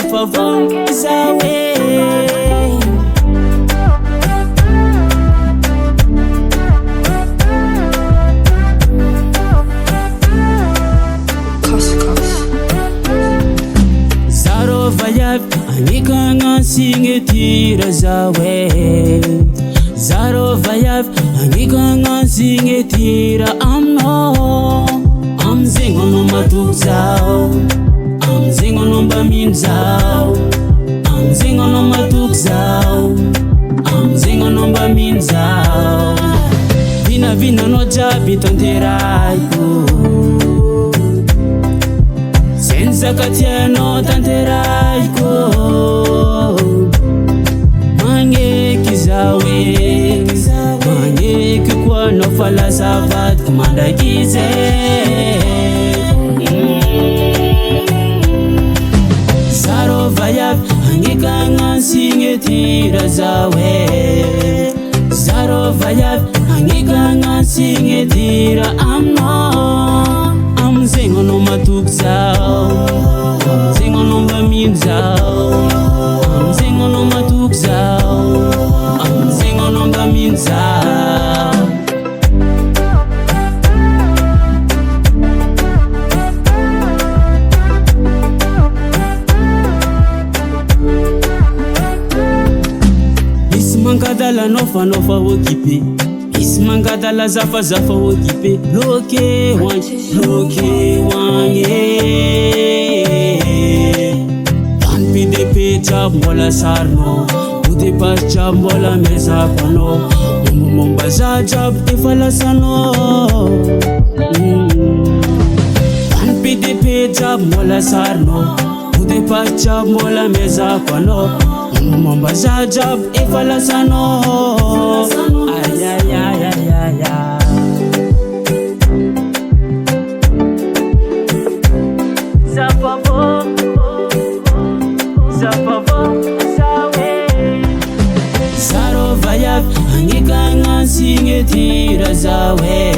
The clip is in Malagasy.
favor zawe. Zarovayav anikanga singetira zawe. Zarovayav anikanga singetira amno. Amzingo no matuk zao, amzingo no bamin zao, amzingo no matuk zao, amzingo no bamin zao. Vina no jabi tanteraiko, senza katia no tanteraiko. Mange kizawe, mange kikwa no fala savat kumanda kize. Zarovayav anikanga singetira zawe. Zarovayav anikanga singetira amno. Amzingo no matuk zao, amzingo no bamin zao, amzingo no matuk zao, amzingo no bamin zao. Ismangadala nofa wokipe, ismangadala zafa wokipe. Loke wange tanpi de pe chambola sarno, ude pas chambola mesa kono. Mombaza jab ifala sano, tanpi de pe chambola sarno, ude pas chambola mesa kono. Mombaza jab ifala sano. Ay ay ay ay ay ay. Zawe. Zarovayav anikanga singetira zawe.